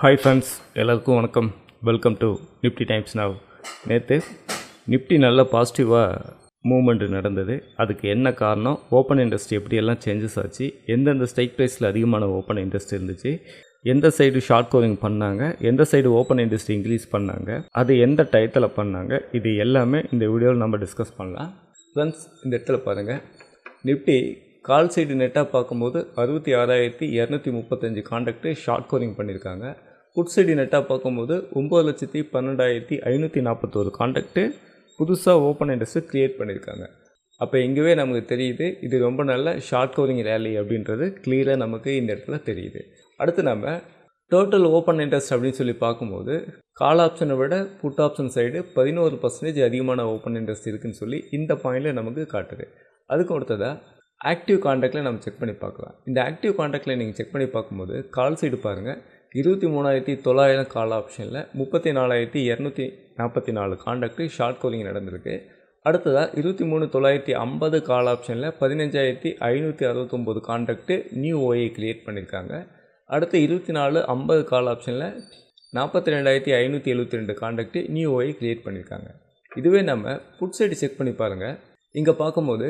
Hi friends, எல்லாருக்கும் வணக்கம். Welcome to Nifty times now. நேற்று நிஃப்டி நல்ல பாசிட்டிவாக மூவ்மெண்ட் நடந்தது. அதுக்கு என்ன காரணம், ஓப்பன் இன்ட்ரெஸ்ட் எப்படியெல்லாம் சேஞ்சஸ் ஆச்சு, எந்தெந்த ஸ்ட்ரைக் ப்ரைஸில் அதிகமான ஓப்பன் இன்ட்ரெஸ்ட் இருந்துச்சு, எந்த சைடு ஷார்ட் கவரிங் பண்ணாங்க, எந்த சைடு ஓப்பன் இன்ட்ரெஸ்ட் இன்க்ரீஸ் பண்ணாங்க, அது எந்த டயத்தில் பண்ணாங்க, இது எல்லாமே இந்த வீடியோவில் நம்ம டிஸ்கஸ் பண்ணலாம். ஃப்ரெண்ட்ஸ், இந்த இடத்துல பாருங்கள், நிஃப்டி கால் சைடு நெட்டாக பார்க்கும்போது 66,235 கான்ட்ராக்டு ஷார்ட் கவரிங் பண்ணியிருக்காங்க. புட் சைடு நெட்டாக பார்க்கும்போது 9,12,541 கான்ட்ராக்டு புதுசாக ஓப்பன் இன்ட்ரெஸ்ட்டு க்ரியேட் பண்ணியிருக்காங்க. அப்போ இங்கேவே நமக்கு தெரியுது, இது ரொம்ப நல்ல ஷார்ட் கவரிங் ரேலி அப்படின்றது கிளியராக நமக்கு இந்த இடத்துல தெரியுது. அடுத்து நம்ம டோட்டல் ஓப்பன் இன்ட்ரெஸ்ட் அப்படின்னு சொல்லி பார்க்கும்போது கால் ஆப்ஷனை விட புட் ஆப்ஷன் சைடு 11% அதிகமான ஓப்பன் இன்ட்ரெஸ்ட் இருக்குதுன்னு சொல்லி இந்த பாயிண்டில் நமக்கு காட்டுது. அதுக்கு அடுத்ததாக ஆக்டிவ் கான்ட்ராக்டில் நம்ம செக் பண்ணி பார்க்கலாம். இந்த ஆக்டிவ் கான்ட்ராக்டில் நீங்கள் செக் பண்ணி பார்க்கும்போது கால் சைடு பாருங்கள், 23,900 கால் ஆப்ஷனில் 34,244 கான்ட்ராக்டு ஷார்ட் கவரிங் நடந்திருக்கு. அடுத்ததாக 23,950 கால் ஆப்ஷனில் 15,569 கான்ட்ராக்டு நியூ ஓஏ கிரியேட் பண்ணியிருக்காங்க. அடுத்து 24,50 கால் ஆப்ஷனில் 42,572 கான்ட்ராக்டு நியூ ஓஏ கிரியேட் பண்ணியிருக்காங்க. இதுவே நம்ம புட் சைடு செக் பண்ணி பாருங்கள். இங்கே பார்க்கும்போது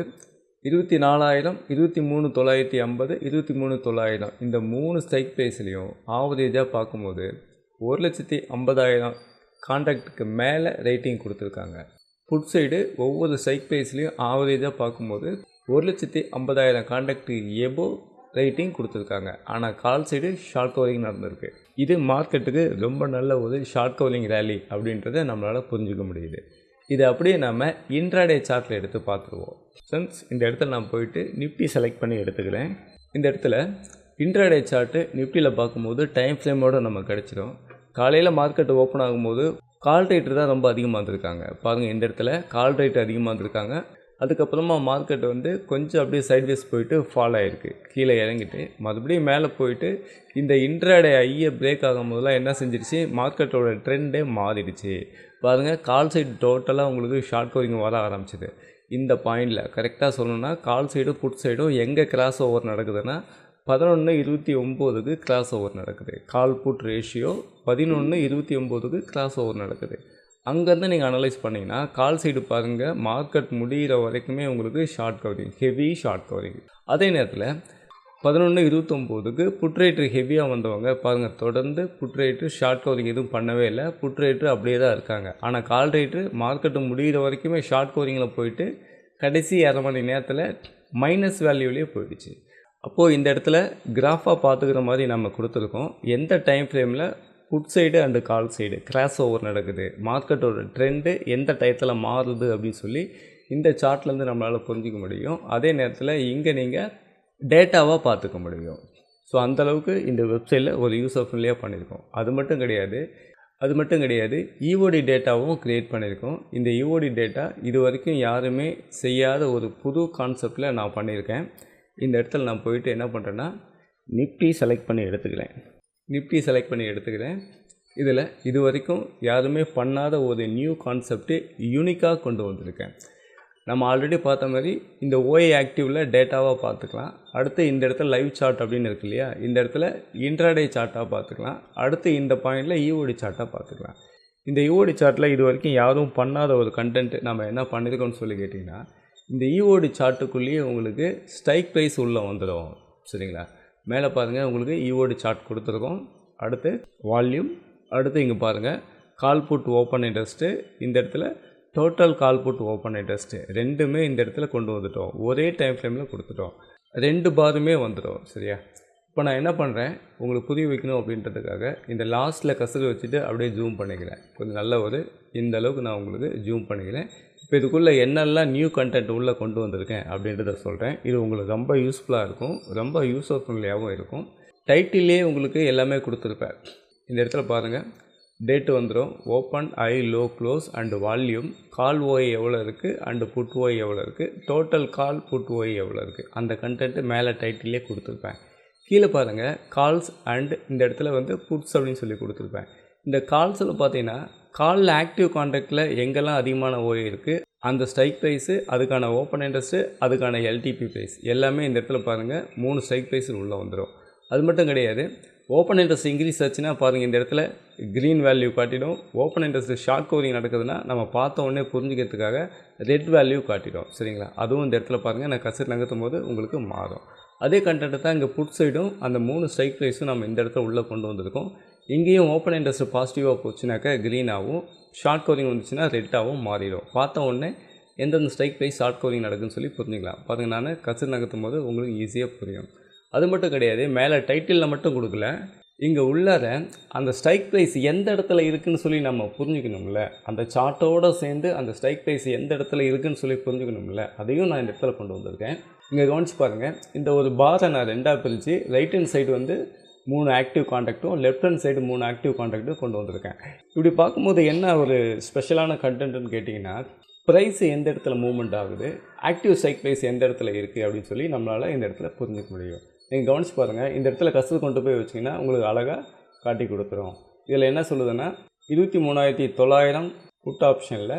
24,000, 23,950, 23,900 இந்த 3 ஸ்ட்ரைக் ப்ரைஸ்லையும் ஆவரேஜாக பார்க்கும்போது 1,50,000 கான்ட்ராக்டுக்கு மேலே ரேட்டிங் கொடுத்துருக்காங்க. புட் சைடு ஒவ்வொரு ஸ்ட்ரைக் ப்ரைஸ்லையும் ஆவரேஜாக பார்க்கும்போது 1,50,000 கான்ட்ராக்டு எபோ ரேட்டிங் கொடுத்துருக்காங்க. ஆனால் கால் சைடு ஷார்ட் கவரிங் நடந்திருக்கு. இது மார்க்கெட்டுக்கு ரொம்ப நல்ல ஒரு ஷார்ட் கவரிங் ரேலி அப்படின்றத நம்மளால் புரிஞ்சுக்க முடியுது. இது அப்படியே நம்ம இன்ட்ராடே சார்ட்டில் எடுத்து பார்த்துருவோம். ஃப்ரெண்ட்ஸ், இந்த இடத்துல நான் போயிட்டு நிஃப்டி செலக்ட் பண்ணி எடுத்துக்கிறேன். இந்த இடத்துல இன்ட்ராடே சார்ட்டு நிஃப்டியில் பார்க்கும்போது டைம் ஃப்ரேமோடு நம்ம கிடச்சிடும். காலையில் மார்க்கெட் ஓப்பன் ஆகும்போது கால் ரேட்டு தான் ரொம்ப அதிகமாக இருந்திருக்காங்க. பாருங்கள், இந்த இடத்துல கால் ரேட்டு அதிகமாக இருந்திருக்காங்க. அதுக்கப்புறமா மார்க்கெட் கொஞ்சம் அப்படியே சைட்வேஸ் போயிட்டு ஃபால் ஆகிருக்கு, கீழே இறங்கிட்டு மறுபடியும் மேலே போயிட்டு இந்த இன்ட்ராடே ஐயை பிரேக் ஆகும் போதெல்லாம் என்ன செஞ்சிருச்சு, மார்க்கெட்டோட ட்ரெண்டே மாறிடுச்சு. பாருங்கள், கால் சைடு டோட்டலாக உங்களுக்கு ஷார்ட் கவரிங் வர ஆரம்பிச்சிது. இந்த பாயிண்டில் கரெக்டாக சொல்லணும்னா கால் சைடும் புட் சைடும் எங்கே கிராஸ் ஓவர் நடக்குதுன்னா 11:29க்கு கிராஸ் ஓவர் நடக்குது. கால் புட் ரேஷியோ 11:29க்கு கிராஸ் ஓவர் நடக்குது. அங்கேருந்து நீங்கள் அனலைஸ் பண்ணிங்கன்னா கால் சைடு பாருங்கள், மார்க்கெட் முடிகிற வரைக்குமே உங்களுக்கு short covering, heavy short covering. அதே நேரத்தில் 11:29க்கு புட் ரேட்டு ஹெவியாக வந்தவங்க பாருங்கள், தொடர்ந்து புட் ரேட்டு ஷார்ட் கவரிங் எதுவும் பண்ணவே இல்லை. புட் ரேட்டு அப்படியே தான் இருக்காங்க. ஆனால் கால் ரேட்டு மார்க்கெட்டு முடிகிற வரைக்குமே ஷார்ட் கவரிங்கில் போயிட்டு கடைசி அரை மணி நேரத்தில் மைனஸ் வேல்யூலேயே போயிடுச்சு. அப்போது இந்த இடத்துல கிராஃபாக பார்த்துக்கிற மாதிரி நம்ம கொடுத்துருக்கோம். எந்த டைம் ஃப்ரேமில் put side and call side cross over நடக்குது, மார்க்கெட்டோட ட்ரெண்டு எந்த டயத்தில் மாறுது அப்படின்னு சொல்லி இந்த சார்ட்லேருந்து நம்மளால் புரிஞ்சிக்க முடியும். அதே நேரத்தில் இங்கே நீங்கள் டேட்டாவாக பார்த்துக்க முடியும். ஸோ அந்தளவுக்கு இந்த வெப்சைட்டில் ஒரு யூசர் ஃப்ரெண்ட்லியாக பண்ணியிருக்கோம். அது மட்டும் கிடையாது, இஓடி டேட்டாவும் க்ரியேட் பண்ணியிருக்கோம். இந்த இஓடி டேட்டா இது வரைக்கும் யாருமே செய்யாத ஒரு புது கான்செப்டில் நான் பண்ணியிருக்கேன். இந்த இடத்துல நான் போயிட்டு என்ன பண்ணுறேன்னா நிஃப்டி செலக்ட் பண்ணி எடுத்துக்கிறேன். இதில் இது வரைக்கும் யாருமே பண்ணாத ஒரு நியூ கான்செப்ட்டு யூனிக்காக கொண்டு வந்திருக்கேன். நம்ம ஆல்ரெடி பார்த்த மாதிரி இந்த ஓஏ ஆக்டிவில் டேட்டாவாக பார்த்துக்கலாம். அடுத்து இந்த இடத்துல லைவ் சார்ட் அப்படின்னு இருக்கு இல்லையா, இந்த இடத்துல இன்ட்ராடே சார்ட்டாக பார்த்துக்கலாம். அடுத்து இந்த பாயிண்டில் இஓடி சார்ட்டாக பார்த்துக்கலாம். இந்த இஓடி சார்ட்டில் இது வரைக்கும் யாரும் பண்ணாத ஒரு கண்டென்ட் நம்ம என்ன பண்ணியிருக்கோம்னு சொல்லி கேட்டிங்கன்னா, இந்த இஓடி சார்ட்டுக்குள்ளேயே உங்களுக்கு ஸ்ட்ரைக் ப்ரைஸ் உள்ளே வந்துடும். சரிங்களா, மேலே பாருங்கள், உங்களுக்கு இஓடி சார்ட் கொடுத்துருக்கோம். அடுத்து வால்யூம், அடுத்து இங்கே பாருங்கள் கால் புட் ஓப்பன் இன்ட்ரெஸ்ட்டு, இந்த இடத்துல total call put open interest ரெண்டுமே இந்த இடத்துல கொண்டு வந்துட்டோம். ஒரே டைம் ஃப்ரேமில் கொடுத்துட்டோம். 2 பாருமே வந்துடும். சரியா, இப்போ நான் என்ன பண்ணுறேன், உங்களுக்கு புரிய வைக்கணும் அப்படின்றதுக்காக இந்த லாஸ்ட்டில் கசரு வச்சுட்டு அப்படியே ஜூம் பண்ணிக்கிறேன். கொஞ்சம் நல்ல ஒரு இந்த அளவுக்கு நான் உங்களுக்கு ஜூம் பண்ணிக்கிறேன். இப்போ இதுக்குள்ளே என்னெல்லாம் நியூ கண்டென்ட் உள்ளே கொண்டு வந்திருக்கேன் அப்படின்றத சொல்கிறேன். இது உங்களுக்கு ரொம்ப யூஸ்ஃபுல்லாக இருக்கும், ரொம்ப யூஸர் ஃப்ரெண்ட்லியாகவும் இருக்கும். டைட்டிலே உங்களுக்கு எல்லாமே கொடுத்துருப்பேன். இந்த இடத்துல பாருங்கள், டேட்டு வந்துடும், open, I, low, close and volume, கால் ஓஐ எவ்வளோ இருக்குது அண்டு புட் ஓஐ எவ்வளோ இருக்குது, டோட்டல் கால் புட் ஓஐ எவ்வளோ இருக்குது, அந்த கண்டென்ட்டு மேலே டைட்டிலே கொடுத்துருப்பேன். கீழே பாருங்கள் கால்ஸ் அண்டு இந்த இடத்துல புட்ஸ் அப்படின்னு சொல்லி கொடுத்துருப்பேன். இந்த கால்ஸில் பார்த்தீங்கன்னா காலில் ஆக்டிவ் கான்ட்ராக்டில் எங்கெல்லாம் அதிகமான ஓஏ இருக்குது, அந்த ஸ்ட்ரைக் ப்ரைஸு, அதுக்கான ஓப்பன் இன்ட்ரெஸ்ட்டு, அதுக்கான எல்டிபி ப்ரைஸ் எல்லாமே இந்த இடத்துல பாருங்கள் 3 ஸ்ட்ரைக் ப்ரைஸில் உள்ளே வந்துடும். அது மட்டும் கிடையாது, ஓப்பன் இன்ட்ரெஸ்ட் இன்க்ரீஸ் ஆச்சுன்னா பாருங்கள் இந்த இடத்துல க்ரீன் வேல்யூ காட்டிடும். ஓப்பன் இன்ட்ரெஸ்ட் ஷார்ட் கவரிங் நடக்குதுன்னா நம்ம பார்த்த உடனே புரிஞ்சுக்கிறதுக்காக ரெட் வேல்யூ காட்டிடும். சரிங்களா? அதுவும் இந்த இடத்துல பாருங்கள் நான் கர்சர் நகர்த்தும் போது உங்களுக்கு மாறும். அதே கண்டென்ட்டை தான் இங்கே புட் சைடும் அந்த 3 ஸ்ட்ரைக் ப்ரைஸும் நம்ம இந்த இடத்துல உள்ளே கொண்டு வந்திருக்கோம். இங்கேயும் ஓப்பன் இன்ட்ரெஸ்ட் பாசிட்டிவாக போச்சுனாக்கா க்ரீனாகவும், ஷார்ட் கவரிங் வந்துச்சுன்னா ரெட்டாகவும் மாறிடும். பார்த்த உடனே எந்தெந்த ஸ்ட்ரைக் ப்ரைஸ் ஷார்ட் கவரிங் நடக்குதுன்னு சொல்லி புரிஞ்சுக்கலாம். பாருங்கள் நான் கர்சர் நகர்த்தும் போது உங்களுக்கு ஈஸியாக புரியும். அது மட்டும் கிடையாது, மேலே டைட்டிலில் மட்டும் கொடுக்கல, இங்கே உள்ளார அந்த ஸ்ட்ரைக் ப்ரைஸ் எந்த இடத்துல இருக்குதுன்னு சொல்லி நம்ம புரிஞ்சுக்கணும்ல. அந்த சார்ட்டோடு சேர்ந்து அந்த ஸ்ட்ரைக் ப்ரைஸ் எந்த இடத்துல இருக்குதுன்னு சொல்லி புரிஞ்சுக்கணும்ல. அதையும் நான் இந்த இடத்துல கொண்டு வந்திருக்கேன். இங்கே கவனிச்சு பாருங்கள், இந்த ஒரு பாரை நான் ரெண்டாக பிரித்து ரைட் ஹேண்ட் சைடு வந்து 3 ஆக்டிவ் காண்டாக்டும், லெஃப்ட் ஹேண்ட் சைடு 3 ஆக்டிவ் காண்டாக்டும் கொண்டு வந்திருக்கேன். இப்படி பார்க்கும்போது என்ன ஒரு ஸ்பெஷலான கண்டென்ட்னு கேட்டிங்கன்னா, ப்ரைஸ் எந்த இடத்துல மூவ்மெண்ட் ஆகுது, ஆக்டிவ் ஸ்ட்ரைக் ப்ரைஸ் எந்த இடத்துல இருக்குது அப்படின்னு சொல்லி நம்மளால் இந்த இடத்துல புரிஞ்சுக்க முடியும். நீங்கள் கவனிச்சு பாருங்கள், இந்த இடத்துல கர்சர் கொண்டு போய் வச்சிங்கன்னா உங்களுக்கு அழகாக காட்டி கொடுத்துரும். இதில் என்ன சொல்லுதுன்னா 23,900 புட் ஆப்ஷனில்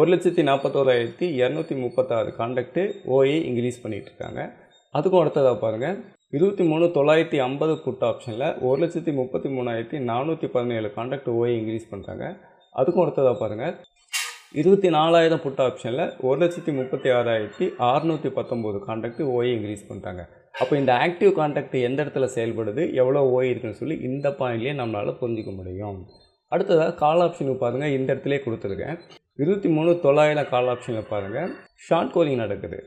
1,41,236 காண்டாக்டு ஓஏ இன்க்ரீஸ் பண்ணிகிட்ருக்காங்க. அதுக்கும் அடுத்ததாக பாருங்கள் 23,950 புட் ஆப்ஷனில் 1,33,417 காண்டாக்ட் ஓஏ இன்க்ரீஸ் பண்ணுறாங்க. அதுக்கும் அடுத்ததாக பாருங்கள் 24,000 புட் ஆப்ஷனில் 1,36,619 காண்டாக்ட் ஓஏ இன்க்ரீஸ் பண்ணுறாங்க. அப்போ இந்த ஆக்டிவ் காண்டாக்ட் எந்த இடத்துல செயல்படுது, எவ்வளோ ஓஏ இருக்குன்னு சொல்லி இந்த பாயிண்ட்லேயே நம்மளால் புரிஞ்சிக்க முடியும். அடுத்ததாக கால் ஆப்ஷனுக்கு பாருங்கள், இந்த இடத்துலேயே கொடுத்துருக்கேன். 23,900 கால் ஆப்ஷனில் பாருங்கள் ஷார்ட் கவரிங் நடக்குது.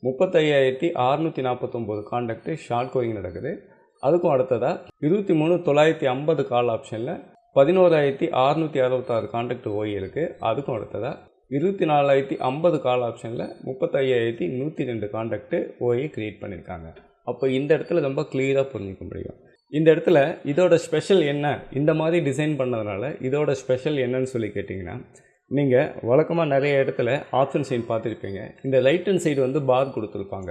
35,649 காண்டாக்ட் ஷார்ட் கவரிங் நடக்குது. அதுக்கும் அடுத்ததாக 23,950 கால் ஆப்ஷனில் 11,666 காண்டாக்ட் ஓஏ இருக்குது. அதுக்கும் அடுத்ததாக 24,050 கால் ஆப்ஷனில் 35,102 காண்டாக்ட் ஓஏ க்ரியேட் பண்ணியிருக்காங்க. அப்போ இந்த இடத்துல ரொம்ப கிளியராக புரிஞ்சிக்க முடியும். இந்த இடத்துல இதோட ஸ்பெஷல் என்ன, இந்த மாதிரி டிசைன் பண்ணதுனால இதோட ஸ்பெஷல் என்னன்னு சொல்லி கேட்டிங்கன்னா, நீங்கள் வழக்கமாக நிறைய இடத்துல ஆப்ஷன் சைடு பார்த்துருப்பீங்க. இந்த ரைட் ஹேண்ட் சைடு வந்து பார் கொடுத்துருப்பாங்க,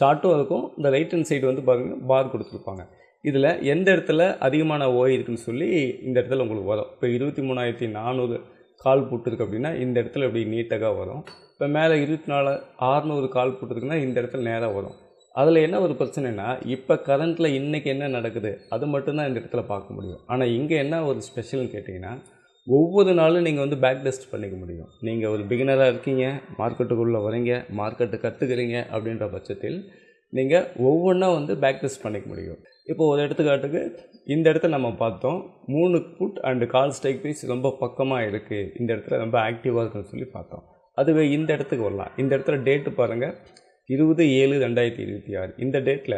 சார்ட்டும் இருக்கும். இந்த ரைட் ஹேண்ட் சைடு வந்து பாருங்கள் பார் கொடுத்துருப்பாங்க. இதில் எந்த இடத்துல அதிகமான ஓஏ இருக்குன்னு சொல்லி இந்த இடத்துல உங்களுக்கு வரும். இப்போ 23,400 கால் போட்டுருக்கு அப்படின்னா இந்த இடத்துல இப்படி நீட்டாக வரும். இப்போ மேலே 24,600 கால் போட்டுருக்குன்னா இந்த இடத்துல நேராக வரும். அதில் என்ன ஒரு பிரச்சனைனா, இப்போ கரண்ட்டில் இன்றைக்கி என்ன நடக்குது அது மட்டும்தான் இந்த இடத்துல பார்க்க முடியும். ஆனால் இங்கே என்ன ஒரு ஸ்பெஷல்னு கேட்டிங்கன்னா, ஒவ்வொரு நாளும் நீங்கள் வந்து பேக் டெஸ்ட் பண்ணிக்க முடியும். நீங்கள் ஒரு பிகினராக இருக்கீங்க, மார்க்கெட்டுக்குள்ளே வரீங்க, மார்க்கெட்டு கற்றுக்கிறீங்க அப்படின்ற பட்சத்தில் நீங்கள் ஒவ்வொன்றா வந்து பேக் டெஸ்ட் பண்ணிக்க முடியும். இப்போ ஒரு எடுத்துக்காட்டுக்கு இந்த இடத்துல நம்ம பார்த்தோம், 3 put and call strike price ரொம்ப பக்கமாக இருக்குது, இந்த இடத்துல ரொம்ப ஆக்டிவாக இருக்குன்னு சொல்லி பார்த்தோம். அதுவே இந்த இடத்துக்கு வரலாம். இந்த இடத்துல டேட்டு பாருங்கள் 20/7/2026. இந்த டேட்டில்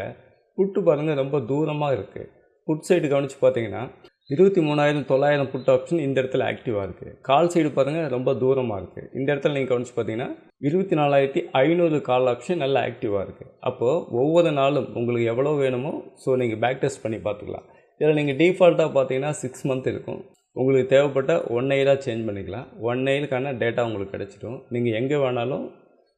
புட்டு பாருங்கள் ரொம்ப தூரமாக இருக்குது. புட் சைடு கவனித்து பார்த்தீங்கன்னா 23,900 புட் ஆப்ஷன் இந்த இடத்துல ஆக்டிவாக இருக்குது. கால் சைடு பாருங்கள் ரொம்ப தூரமாக இருக்குது. இந்த இடத்துல நீங்கள் கவனித்து பார்த்தீங்கன்னா 24,500 கால் ஆப்ஷன் நல்லா ஆக்டிவாக இருக்குது. அப்போது ஒவ்வொரு நாளும் உங்களுக்கு எவ்வளோ வேணுமோ ஸோ நீங்கள் பேக் டெஸ்ட் பண்ணி பார்த்துக்கலாம். இதில் நீங்கள் டிஃபால்ட்டாக பார்த்தீங்கன்னா 6 மந்த் இருக்கும். உங்களுக்கு தேவைப்பட்ட 1 இயராக சேஞ்ச் பண்ணிக்கலாம். 1 இயருக்கான டேட்டா உங்களுக்கு கிடச்சிடும். நீங்கள் எங்கே வேணாலும்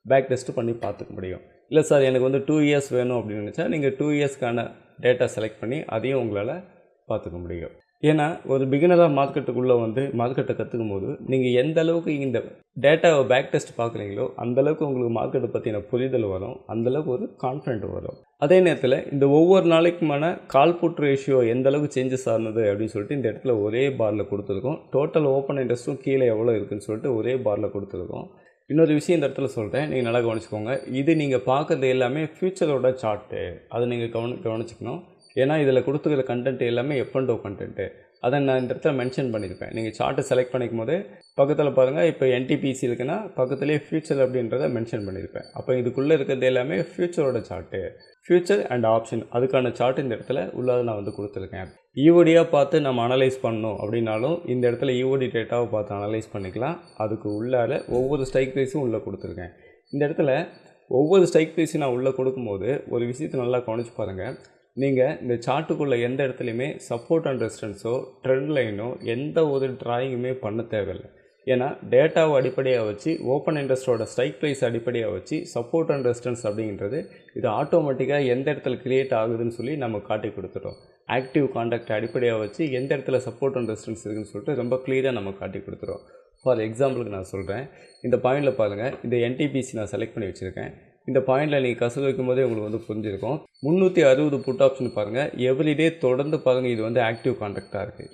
பேக் டெஸ்ட்டு பண்ணி பார்த்துக்க முடியும். இல்லை சார் எனக்கு வந்து 2 இயர்ஸ் வேணும் அப்படின்னு நினச்சா நீங்கள் 2 இயர்ஸ்க்கான டேட்டா செலக்ட் பண்ணி அதையும் உங்களால் பார்த்துக்க முடியும். ஏன்னா ஒரு பிகினராக மார்க்கெட்டுக்குள்ளே வந்து மார்க்கெட்டை கற்றுக்கும் போது நீங்கள் எந்த அளவுக்கு இந்த டேட்டாவை பேக் டெஸ்ட் பார்க்குறீங்களோ அந்தளவுக்கு உங்களுக்கு மார்க்கெட்டை பற்றின புரிதல் வரும், அந்தளவுக்கு ஒரு கான்ஃபிடென்ட் வரும். அதே நேரத்தில் இந்த ஒவ்வொரு நாளைக்குமான கால் புட் ரேஷியோ எந்த அளவுக்கு சேஞ்சஸ் ஆனது அப்படின்னு சொல்லிட்டு இந்த இடத்துல ஒரே பாரில் கொடுத்துருக்கோம். டோட்டல் ஓப்பன் இன்ட்ரெஸ்ட்டும் கீழே எவ்வளோ இருக்குதுன்னு சொல்லிட்டு ஒரே பாரில் கொடுத்துருக்கோம். இன்னொரு விஷயம் இந்த இடத்துல சொல்கிறேன், நீங்கள் நல்லா கவனிச்சுக்கோங்க. இது நீங்கள் பார்க்குறது எல்லாமே ஃப்யூச்சரோட சார்ட்டு, அதை நீங்கள் கவனிச்சுக்கணும். ஏன்னா இதில் கொடுத்துக்கிற கண்டென்ட் எல்லாமே எஃப்&ஓ கண்டென்ட்டு, அதை நான் இந்த இடத்துல மென்ஷன் பண்ணியிருப்பேன். நீங்கள் சார்ட்டை செலக்ட் பண்ணிக்கும் போது பக்கத்தில் பாருங்கள், இப்போ என்டிபிசி இருக்குன்னா பக்கத்துலேயே ஃப்யூச்சர் அப்படின்றத மென்ஷன் பண்ணியிருப்பேன். அப்போ இதுக்குள்ளே இருக்கிறது எல்லாமே ஃப்யூச்சரோட சார்ட்டு, ஃப்யூச்சர் அண்ட் ஆப்ஷன், அதுக்கான சார்ட் இந்த இடத்துல உள்ளதை நான் வந்து கொடுத்துருக்கேன். ஈஓடியாக பார்த்து நம்ம அனலைஸ் பண்ணணும் அப்படின்னாலும் இந்த இடத்துல ஈஓடி டேட்டாவை பார்த்து அனலைஸ் பண்ணிக்கலாம். அதுக்கு உள்ளார ஒவ்வொரு ஸ்ட்ரைக் ப்ரைஸும் உள்ளே கொடுத்துருக்கேன். இந்த இடத்துல ஒவ்வொரு ஸ்ட்ரைக் ப்ரைஸும் நான் உள்ளே கொடுக்கும்போது ஒரு விஷயத்தை நல்லா கவனிச்சு பாருங்கள். நீங்கள் இந்த சார்ட்டுக்குள்ளே எந்த இடத்துலையுமே சப்போர்ட் அண்ட் ரெசிஸ்டன்ஸோ ட்ரெண்ட் லைனோ எந்த ஒரு ட்ராயிங்குமே பண்ண தேவையில்லை. ஏன்னா டேட்டாவை அடிப்படையாக வச்சு ஓப்பன் இன்ட்ரெஸ்ட்டோட ஸ்ட்ரைக் ப்ரைஸ் அடிப்படையாக வச்சு சப்போர்ட் அண்ட் ரெசிஸ்டன்ஸ் அப்படின்றது இது ஆட்டோமேட்டிக்காக எந்த இடத்துல க்ரியேட் ஆகுதுன்னு சொல்லி நம்ம காட்டி கொடுத்துட்டோம். ஆக்டிவ் காண்டாக்ட் அடிப்படையாக வச்சு எந்த இடத்துல சப்போர்ட் அண்ட் ரெசிஸ்டன்ஸ் இருக்குதுன்னு சொல்லிட்டு ரொம்ப க்ளியராக நம்ம காட்டி கொடுத்துருவோம். ஃபார் எக்ஸாம்பிளுக்கு நான் சொல்கிறேன், இந்த பாயிண்டில் பாருங்கள், இந்த என்டிபிசி நான் செலக்ட் பண்ணி வச்சுருக்கேன். இந்த பாயிண்டில் நீங்கள் கசல் வைக்கும்போதே உங்களுக்கு வந்து புரிஞ்சிருக்கும். 360 புட் ஆப்ஷன் பாருங்கள். எவ்ரிடே தொடர்ந்து பாருங்கள், இது வந்து ஆக்டிவ் கான்ட்ராக்டாக இருக்குது.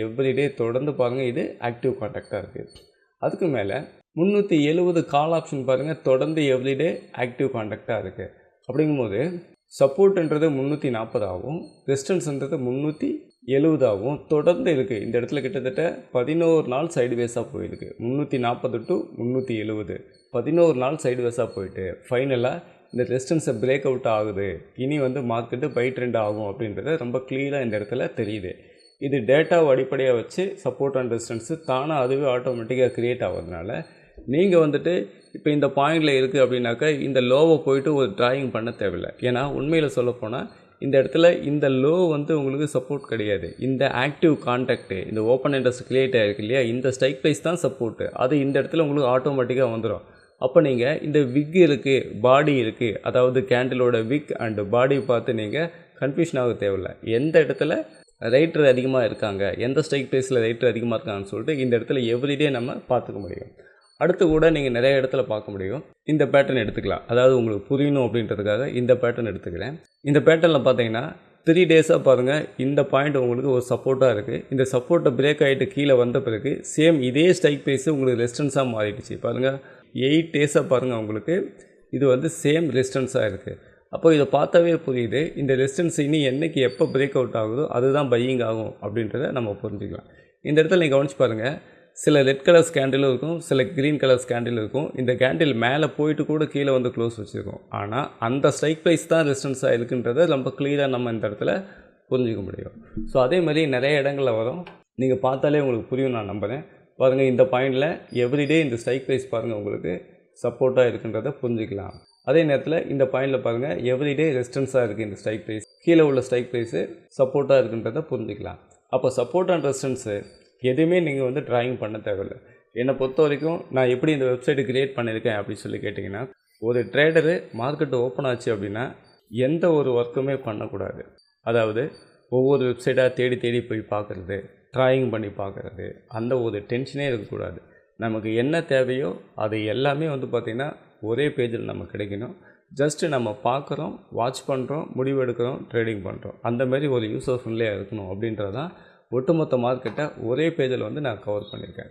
எவ்ரிடே தொடர்ந்து பாருங்கள், இது ஆக்டிவ் கான்ட்ராக்டாக இருக்குது. அதுக்கு மேலே 370 கால் ஆப்ஷன் பாருங்கள், தொடர்ந்து எவ்ரிடே ஆக்டிவ் கான்ட்ராக்டாக இருக்குது. அப்படிங்கும்போது சப்போர்ட்ன்றது 340 ஆகும், ரெசிஸ்டன்ஸ்ன்றது 370 ஆகும், தொடர்ந்து இருக்குது. இந்த இடத்துல கிட்டத்தட்ட 11 நாள் சைடுவேஸாக போயிருக்கு. 340 டு 370 11 நாள் சைடுவேஸாக போயிட்டு ஃபைனலாக இந்த ரெசிஸ்டன்ஸை பிரேக் அவுட் ஆகுது. இனி வந்து மார்க்கெட்டு பை ட்ரெண்ட் ஆகும் அப்படின்றது ரொம்ப கிளியராக இந்த இடத்துல தெரியுது. இது டேட்டாவை அடிப்படையாக வச்சு சப்போர்ட் அண்ட் ரெசிஸ்டன்ஸு தானாக அதுவே ஆட்டோமேட்டிக்காக க்ரியேட் ஆகிறதுனால நீங்கள் வந்துட்டு இப்போ இந்த பாயிண்டில் இருக்குது அப்படின்னாக்கா இந்த லோவை போயிட்டு ஒரு டிராயிங் பண்ண தேவையில்லை. ஏன்னா உண்மையில் சொல்லப்போனால் இந்த இடத்துல இந்த லோ வந்து உங்களுக்கு சப்போர்ட் கிடையாது. இந்த ஆக்டிவ் கான்டாக்ட்டு, இந்த ஓப்பன் இன்ட்ரெஸ்ட் கிரியேட் ஆகிருக்கு இல்லையா, இந்த ஸ்ட்ரைக் ப்ரைஸ் தான் சப்போர்ட்டு. அது இந்த இடத்துல உங்களுக்கு ஆட்டோமேட்டிக்காக வந்துடும். அப்போ நீங்கள் இந்த விக் இருக்குது, பாடி இருக்குது, அதாவது கேண்டிலோட விக் அண்டு பாடி பார்த்து நீங்கள் கன்ஃபியூஷன் ஆக தேவையில்லை. எந்த இடத்துல ரைட்டர் அதிகமாக இருக்காங்க, எந்த ஸ்ட்ரைக் ப்ரைஸில் ரைட்டர் அதிகமாக இருக்காங்கன்னு சொல்லிட்டு இந்த இடத்துல எவ்ரிடே நம்ம பார்த்துக்க முடியும். அடுத்து கூட நீங்கள் நிறைய இடத்துல பார்க்க முடியும். இந்த பேட்டர்ன் எடுத்துக்கலாம், அதாவது உங்களுக்கு புரியணும் அப்படின்றதுக்காக இந்த பேட்டர்ன் எடுத்துக்கிறேன். இந்த பேட்டர்னில் பார்த்தீங்கன்னா 3 டேஸாக பாருங்கள், இந்த பாயிண்ட் உங்களுக்கு ஒரு சப்போர்ட்டாக இருக்குது. இந்த சப்போர்ட்டை பிரேக் ஆகிட்டு கீழே வந்த பிறகு சேம் இதே ஸ்ட்ரைக் ப்ரைஸு உங்களுக்கு ரெசிஸ்டன்ஸாக மாறிடுச்சு. பாருங்கள் 8 டேஸாக பாருங்கள், உங்களுக்கு இது வந்து சேம் ரெசிஸ்டன்ஸாக இருக்குது. அப்போ இதை பார்த்தாவே புரியுது, இந்த ரெசிஸ்டன்ஸ் இனி என்றைக்கு எப்போ பிரேக் அவுட் ஆகுதோ அதுதான் பையிங் ஆகும் அப்படின்றத நம்ம புரிஞ்சுக்கலாம். இந்த இடத்துல நீங்கள் கவனிச்சு பாருங்கள், சில ரெட் கலர் கேண்டிலும் இருக்கும், சில க்ரீன் கலர் கேண்டில் இருக்கும். இந்த கேண்டில் மேலே போயிட்டு கூட கீழே வந்து க்ளோஸ் வச்சுருக்கோம். ஆனால் அந்த ஸ்ட்ரைக் ப்ரைஸ் தான் ரெசிஸ்டன்ஸாக இருக்குன்றதை ரொம்ப கிளியராக நம்ம இந்த இடத்துல புரிஞ்சிக்க முடியும். ஸோ அதே மாதிரி நிறைய இடங்களில் வரும், நீங்கள் பார்த்தாலே உங்களுக்கு புரியும் நான் நம்புகிறேன். பாருங்கள் இந்த பாயிண்டில் எவ்ரிடே இந்த ஸ்ட்ரைக் ப்ரைஸ் பாருங்கள் உங்களுக்கு சப்போர்ட்டாக இருக்குன்றதை புரிஞ்சிக்கலாம். அதே நேரத்தில் இந்த பாயிண்டில் பாருங்கள் எவ்ரிடே ரெசிஸ்டன்ஸாக இருக்குது. இந்த ஸ்ட்ரைக் ப்ரைஸ் கீழே உள்ள ஸ்ட்ரைக் ப்ரைஸு சப்போர்ட்டாக இருக்குன்றதை புரிஞ்சிக்கலாம். அப்போ சப்போர்ட் அண்ட் ரெசிஸ்டன்ஸு எதுவுமே நீங்கள் வந்து ட்ராயிங் பண்ண தேவையில்லை. என்னை பொறுத்த வரைக்கும் நான் எப்படி இந்த வெப்சைட்டு க்ரியேட் பண்ணியிருக்கேன் அப்படின்னு சொல்லி கேட்டிங்கன்னா, ஒரு ட்ரேடரு மார்க்கெட்டு ஓப்பன் ஆச்சு அப்படின்னா எந்த ஒரு ஒர்க்குமே பண்ணக்கூடாது. அதாவது ஒவ்வொரு வெப்சைட்டாக தேடி தேடி போய் பார்க்குறது, ட்ராயிங் பண்ணி பார்க்குறது, அந்த ஒரு டென்ஷனே இருக்கக்கூடாது. நமக்கு என்ன தேவையோ அது எல்லாமே வந்து பார்த்திங்கன்னா ஒரே பேஜில் நமக்கு கிடைக்கணும். ஜஸ்ட்டு நம்ம பார்க்குறோம், வாட்ச் பண்ணுறோம், முடிவு எடுக்கிறோம், ட்ரேடிங் பண்ணுறோம். அந்த மாதிரி ஒரு யூசர் ஃப்ரெண்ட்லியாக இருக்கணும் அப்படின்றது தான் ஒட்டுமொத்த மார்க்கெட்டை ஒரே பேஜில் வந்து நான் கவர் பண்ணியிருக்கேன்.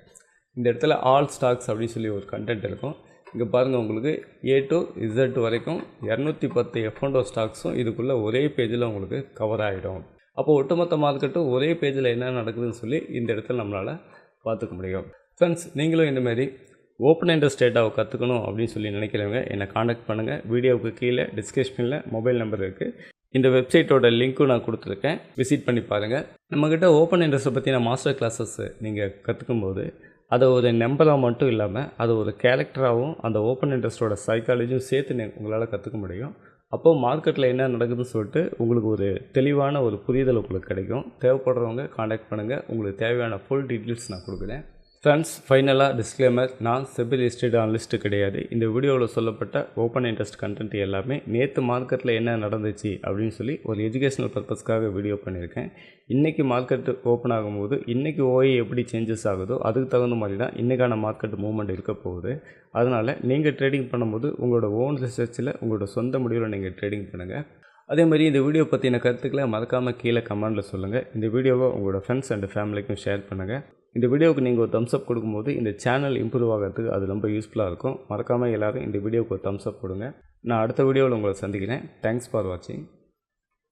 இந்த இடத்துல ஆல் ஸ்டாக்ஸ் அப்படின்னு சொல்லி ஒரு கண்டென்ட் இருக்கும். இங்கே பாருங்கள் உங்களுக்கு A to Z வரைக்கும் 210 F&O ஸ்டாக்ஸும் இதுக்குள்ளே ஒரே பேஜில் உங்களுக்கு கவர் ஆகிடும். அப்போ ஒட்டுமொத்த மார்க்கெட்டும் ஒரே பேஜில் என்ன நடக்குதுன்னு சொல்லி இந்த இடத்துல நம்மளால் பார்த்துக்க முடியும். ஃப்ரெண்ட்ஸ், நீங்களும் இந்தமாரி ஓப்பன் இன்ட்ரெஸ்ட் டேட்டாவை கற்றுக்கணும் அப்படின்னு சொல்லி நினைக்கிறவங்க என்னை காண்டாக்ட் பண்ணுங்கள். வீடியோவுக்கு கீழே டிஸ்கிரிப்ஷனில் மொபைல் நம்பர் இருக்குது. இந்த வெப்சைட்டோட லிங்க்கும் நான் கொடுத்துருக்கேன், விசிட் பண்ணி பாருங்கள். நம்மக்கிட்ட ஓப்பன் இன்ட்ரெஸ்ட்டை பற்றின மாஸ்டர் கிளாஸஸ் நீங்கள் கற்றுக்கும்போது அதை ஒரு நம்பராக மட்டும் இல்லாமல் அதை ஒரு கேரக்டராகவும் அந்த ஓப்பன் இன்ட்ரெஸ்ட்டோட சைக்காலஜியும் சேர்த்து உங்களால் கற்றுக்க முடியும். அப்போது மார்க்கெட்டில் என்ன நடக்குதுன்னு சொல்லிட்டு உங்களுக்கு ஒரு தெளிவான ஒரு புரிதல் உங்களுக்கு கிடைக்கும். தேவைப்படுறவங்க காண்டாக்ட் பண்ணுங்கள், உங்களுக்கு தேவையான ஃபுல் டீட்டெயில்ஸ் நான் கொடுக்குறேன். ஃப்ரெண்ட்ஸ், ஃபைனலாக டிஸ்க்ளைமர், நான் செபி லிஸ்டட் அனலிஸ்ட் கிடையாது. இந்த வீடியோவில் சொல்லப்பட்ட ஓப்பன் இன்ட்ரெஸ்ட் கண்டென்ட் எல்லாமே நேற்று மார்க்கெட்டில் என்ன நடந்துச்சு அப்படின்னு சொல்லி ஒரு எஜுகேஷனல் பர்பஸ்க்காக வீடியோ பண்ணியிருக்கேன். இன்றைக்கி மார்க்கெட்டு ஓப்பன் ஆகும்போது இன்றைக்கி OI எப்படி சேஞ்சஸ் ஆகுதோ அதுக்கு தகுந்த மாதிரி தான் இன்றைக்கான மார்க்கெட் மூவ்மெண்ட் இருக்க போகுது. அதனால் நீங்கள் ட்ரேடிங் பண்ணும்போது உங்களோட ஓன் ரிசர்ச்சில் உங்களோட சொந்த முடிவில் நீங்கள் ட்ரேடிங் பண்ணுங்கள். அதே மாதிரி இந்த வீடியோ பற்றின கருத்துக்களை மறக்காமல் கீழே கமெண்டில் சொல்லுங்கள். இந்த வீடியோவை உங்களோட ஃப்ரெண்ட்ஸ் அண்ட் ஃபேமிலிக்கும் ஷேர் பண்ணுங்கள். இந்த வீடியோவுக்கு நீங்கள் ஒரு தம்ஸ் அப் கொடுக்கும்போது இந்த சேனல் இம்ப்ரூவ் ஆகிறதுக்கு அது ரொம்ப யூஸ்ஃபுல்லாக இருக்கும். மறக்காமல் எல்லோரும் இந்த வீடியோவுக்கு ஒரு தம்ஸ் அப் கொடுங்க. நான் அடுத்த வீடியோவில் உங்களை சந்திக்கிறேன். தேங்க்ஸ் ஃபார் வாட்சிங்.